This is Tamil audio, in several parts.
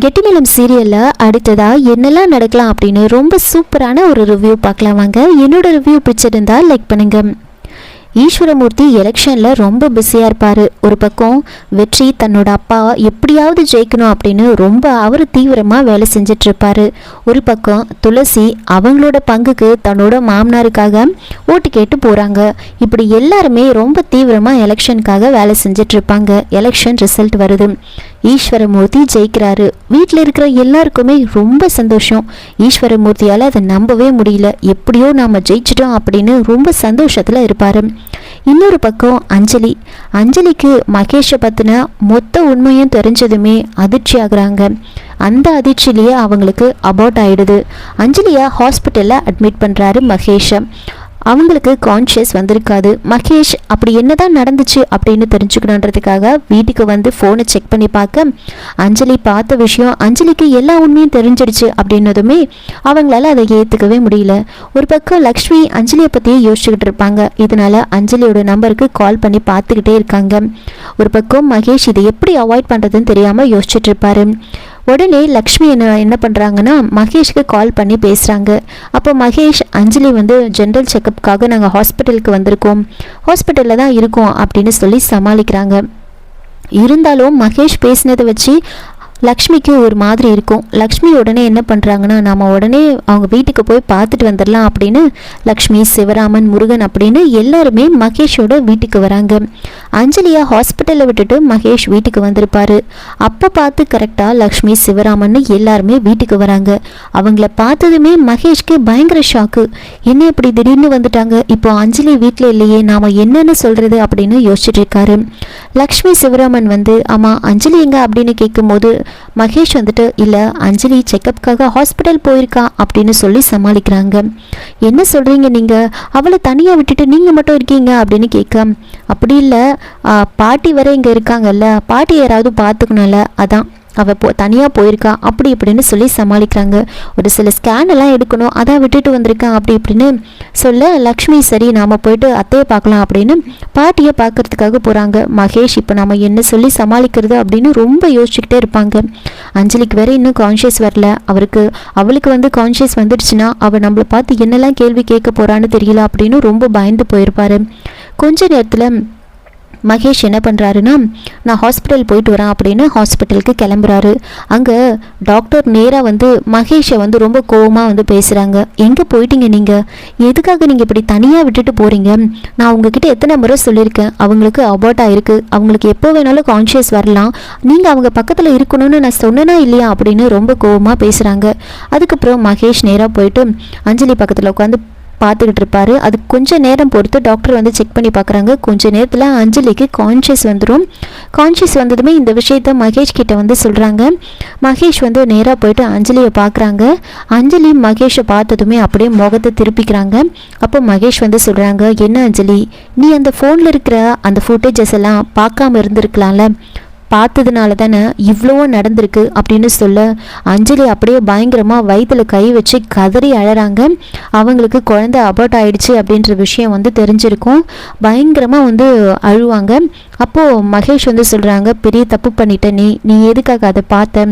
கெட்டிமேளம் சீரியலில் அடுத்ததாக என்னெல்லாம் நடக்கலாம் அப்படின்னு ரொம்ப சூப்பரான ஒரு ரிவ்யூ பார்க்கலாம் வாங்க. என்னோட ரிவ்யூ பிடிச்சிருந்தா லைக் பண்ணுங்கள். ஈஸ்வரமூர்த்தி எலெக்ஷனில் ரொம்ப பிஸியாக இருப்பார். ஒரு பக்கம் வெற்றி தன்னோட அப்பா எப்படியாவது ஜெயிக்கணும் அப்படின்னு ரொம்ப அவர் தீவிரமாக வேலை செஞ்சிட்ருப்பார். ஒரு பக்கம் துளசி அவங்களோட பங்குக்கு தன்னோட மாமனாருக்காக ஓட்டு கேட்டு போகிறாங்க. இப்படி எல்லாருமே ரொம்ப தீவிரமாக எலெக்ஷனுக்காக வேலை செஞ்சிட்ருப்பாங்க. எலெக்ஷன் ரிசல்ட் வருது. ஈஸ்வரமூர்த்தி ஜெயிக்கிறாரு. வீட்டில் இருக்கிற எல்லாருக்குமே ரொம்ப சந்தோஷம். ஈஸ்வரமூர்த்தியால் அதை நம்பவே முடியல. எப்படியோ நாம் ஜெயிச்சிட்டோம் அப்படின்னு ரொம்ப சந்தோஷத்தில் இருப்பார். இன்னொரு பக்கம் அஞ்சலிக்கு மகேஷை பற்றின மொத்த உண்மையும் தெரிஞ்சதுமே அதிர்ச்சி ஆகுறாங்க. அந்த அதிர்ச்சியிலேயே அவங்களுக்கு அபார்ட் ஆகிடுது. அஞ்சலியை ஹாஸ்பிட்டலில் அட்மிட் பண்ணுறாரு மகேஷை. அவங்களுக்கு கான்ஷியஸ் வந்திருக்காது. மகேஷ் அப்படி என்னதான் நடந்துச்சு அப்படின்னு தெரிஞ்சுக்கணுன்றதுக்காக வீட்டுக்கு வந்து ஃபோனை செக் பண்ணி பார்க்க அஞ்சலி பார்த்த விஷயம் அஞ்சலிக்கு எல்லா உண்மையும் தெரிஞ்சிடுச்சு அப்படின்னதுமே அவங்களால அதை ஏற்றுக்கவே முடியல. ஒரு பக்கம் லக்ஷ்மி அஞ்சலியை பற்றியே யோசிச்சுக்கிட்டு இருப்பாங்க. இதனால அஞ்சலியோட நம்பருக்கு கால் பண்ணி பார்த்துக்கிட்டே இருக்காங்க. ஒரு பக்கம் மகேஷ் இதை எப்படி அவாய்ட் பண்ணுறதுன்னு தெரியாமல் யோசிச்சுட்டு இருப்பாரு. உடனே லக்ஷ்மி என்ன பண்ணுறாங்கன்னா மகேஷ்க்கு கால் பண்ணி பேசுகிறாங்க. அப்போ மகேஷ் அஞ்சலி வந்து ஜென்ரல் செக்கப்புக்காக நாங்கள் ஹாஸ்பிட்டலுக்கு வந்திருக்கோம், ஹாஸ்பிட்டலில் தான் இருக்கோம் அப்படின்னு சொல்லி சமாளிக்கிறாங்க. இருந்தாலும் மகேஷ் பேசினதை வச்சு லக்ஷ்மிக்கு ஒரு மாதிரி இருக்கும். லக்ஷ்மி உடனே என்ன பண்ணுறாங்கன்னா நம்ம உடனே அவங்க வீட்டுக்கு போய் பார்த்துட்டு வந்துடலாம் அப்படின்னு லக்ஷ்மி, சிவராமன், முருகன் அப்படின்னு எல்லாருமே மகேஷோட வீட்டுக்கு வராங்க. அஞ்சலியை ஹாஸ்பிட்டலில் விட்டுட்டு மகேஷ் வீட்டுக்கு வந்திருப்பாரு. அப்போ பார்த்து கரெக்டாக லக்ஷ்மி, சிவராமன் எல்லாருமே வீட்டுக்கு வராங்க. அவங்கள பார்த்ததுமே மகேஷ்க்கு பயங்கர ஷாக்கு. என்ன இப்படி திடீர்னு வந்துட்டாங்க, இப்போ அஞ்சலி வீட்டில் இல்லையே, நாம் என்னன்னு சொல்கிறது அப்படின்னு யோசிச்சுட்டு இருக்காரு. லக்ஷ்மி, சிவராமன் வந்து ஆமாம் அஞ்சலி எங்க அப்படின்னு கேட்கும்போது மகேஷ் வந்துட்டு இல்லை அஞ்சலி செக்கப்புக்காக ஹாஸ்பிட்டல் போயிருக்கா அப்படின்னு சொல்லி சமாளிக்கிறாங்க. என்ன சொல்கிறீங்க நீங்கள், அவளை தனியாக விட்டுட்டு நீங்கள் மட்டும் இருக்கீங்க அப்படின்னு கேட்க, அப்படி இல்லை பாட்டி வர இங்கே இருக்காங்கல்ல, பாட்டி யாராவது பார்த்துக்கணும்ல, அதான் அவள் தனியாக போயிருக்கா அப்படி இப்படின்னு சொல்லி சமாளிக்கிறாங்க. ஒரு சில ஸ்கேன் எல்லாம் எடுக்கணும், அதான் விட்டுட்டு வந்திருக்கான் அப்படி இப்படின்னு சொல்ல லக்ஷ்மி சரி நாம் போயிட்டு அத்தையை பார்க்கலாம் அப்படின்னு பாட்டியை பார்க்கறதுக்காக போகிறாங்க. மகேஷ் இப்போ நம்ம என்ன சொல்லி சமாளிக்கிறது அப்படின்னு ரொம்ப யோசிச்சுக்கிட்டே இருப்பாங்க. அஞ்சலிக்கு வேற இன்னும் கான்ஷியஸ் வரல. அவளுக்கு வந்து கான்ஷியஸ் வந்துடுச்சுன்னா அவள் நம்மளை பார்த்து என்னெல்லாம் கேள்வி கேட்க போகிறான்னு தெரியல அப்படின்னு ரொம்ப பயந்து போயிருப்பாரு. கொஞ்ச நேரத்தில் மகேஷ் என்ன பண்ணுறாருன்னா நான் ஹாஸ்பிட்டல் போயிட்டு வரேன் அப்படின்னு ஹாஸ்பிட்டலுக்கு கிளம்புறாரு. அங்கே டாக்டர் நேராக வந்து மகேஷை வந்து ரொம்ப கோவமாக வந்து பேசுகிறாங்க. எங்கே போயிட்டீங்க நீங்கள், எதுக்காக நீங்கள் இப்படி தனியாக விட்டுட்டு போகிறீங்க, நான் உங்ககிட்ட எத்தனை முறை சொல்லியிருக்கேன் அவங்களுக்கு அபார்ட் ஆகிருக்கு, அவங்களுக்கு எப்போ வேணாலும் கான்ஷியஸ் வரலாம், நீங்கள் அவங்க பக்கத்தில் இருக்கணும்னு நான் சொன்னேனா இல்லையா அப்படின்னு ரொம்ப கோவமாக பேசுகிறாங்க. அதுக்கப்புறம் மகேஷ் நேராக போயிட்டு அஞ்சலி பக்கத்தில் உட்காந்து பார்த்துக்கிட்டு இருப்பாரு. அது கொஞ்சம் நேரம் பொறுத்து டாக்டர் வந்து செக் பண்ணி பார்க்குறாங்க. கொஞ்சம் நேரத்தில் அஞ்சலிக்கு கான்ஷியஸ் வந்துடும். கான்ஷியஸ் வந்ததுமே இந்த விஷயத்த மகேஷ் கிட்ட வந்து சொல்கிறாங்க. மகேஷ் வந்து நேராக போயிட்டு அஞ்சலியை பார்க்குறாங்க. அஞ்சலி மகேஷை பார்த்ததுமே அப்படியே முகத்தை திருப்பிக்கிறாங்க. அப்போ மகேஷ் வந்து சொல்கிறாங்க, என்ன அஞ்சலி, நீ அந்த ஃபோனில் இருக்கிற அந்த ஃபுட்டேஜஸ் எல்லாம் பார்க்காம இருந்திருக்கலாம்ல, பார்த்ததுனால தானே இவ்வளவோ நடந்திருக்கு அப்படின்னு சொல்ல அஞ்சலி அப்படியே பயங்கரமாக வயிற்றில் கை வச்சு கதறி அழறாங்க. அவங்களுக்கு குழந்தை அபார்ட் ஆயிடுச்சு அப்படின்ற விஷயம் வந்து தெரிஞ்சிருக்கும். பயங்கரமாக வந்து அழுவாங்க. அப்போது மகேஷ் வந்து சொல்கிறாங்க, பெரிய தப்பு பண்ணிட்டேன், நீ எதுக்காக அதை பார்த்த,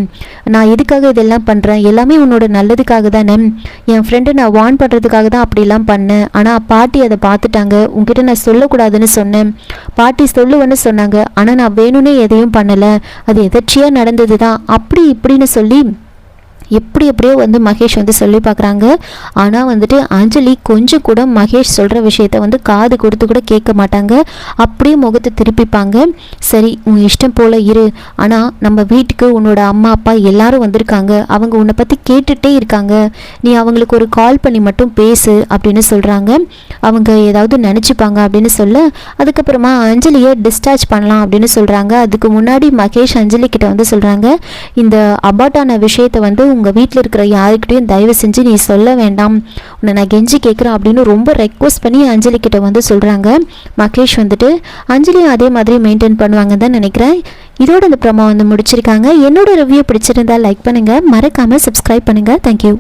நான் எதுக்காக இதெல்லாம் பண்ணுறேன், எல்லாமே உன்னோட நல்லதுக்காக தானே, என் ஃப்ரெண்டு நான் வார்ன் பண்ணுறதுக்காக தான் அப்படிலாம் பண்ணேன், ஆனால் பாட்டி அதை பார்த்துட்டாங்க, உங்ககிட்ட நான் சொல்லக்கூடாதுன்னு சொன்னேன், பாட்டி சொல்லுவேன்னு சொன்னாங்க, ஆனால் நான் வேணும்னே எதையும் பண்ணலை, அது எதர்ச்சியாக நடந்தது தான் அப்படி இப்படின்னு சொல்லி எப்படியோ வந்து மகேஷ் வந்து சொல்லி பார்க்குறாங்க. ஆனால் வந்துட்டு அஞ்சலி கொஞ்சம் கூட மகேஷ் சொல்கிற விஷயத்த வந்து காது கொடுத்து கூட கேட்க மாட்டாங்க. அப்படியே முகத்தை திருப்பிப்பாங்க. சரி உன் இஷ்டம் போல் இரு, ஆனால் நம்ம வீட்டுக்கு உன்னோட அம்மா அப்பா எல்லாரும் வந்திருக்காங்க, அவங்க உன்னை பற்றி கேட்டுகிட்டே இருக்காங்க, நீ அவங்களுக்கு ஒரு கால் பண்ணி மட்டும் பேசு அப்படின்னு சொல்கிறாங்க. அவங்க ஏதாவது நினச்சிப்பாங்க அப்படின்னு சொல்ல அதுக்கப்புறமா அஞ்சலியை டிஸ்சார்ஜ் பண்ணலாம் அப்படின்னு சொல்கிறாங்க. அதுக்கு முன்னாடி மகேஷ் அஞ்சலி கிட்ட வந்து சொல்கிறாங்க, இந்த அபார்ட்டான விஷயத்தை வந்து உங்கள் வீட்டில் இருக்கிற யாருக்கிட்டையும் தயவு செஞ்சு நீ சொல்ல வேண்டாம், உன்னை நான் கெஞ்சி கேட்குறேன் அப்படின்னு ரொம்ப ரெக்வஸ்ட் பண்ணி அஞ்சலி கிட்ட வந்து சொல்கிறாங்க. மகேஷ் வந்துட்டு அஞ்சலியும் அதே மாதிரி மெயின்டைன் பண்ணுவாங்கன்னு தான் நினைக்கிறேன். இதோட இந்த ப்ரோமோ வந்து முடிச்சிருக்காங்க. என்னோட ரிவ்யூ பிடிச்சிருந்தா லைக் பண்ணுங்கள், மறக்காமல் சப்ஸ்கிரைப் பண்ணுங்கள். தேங்க்யூ.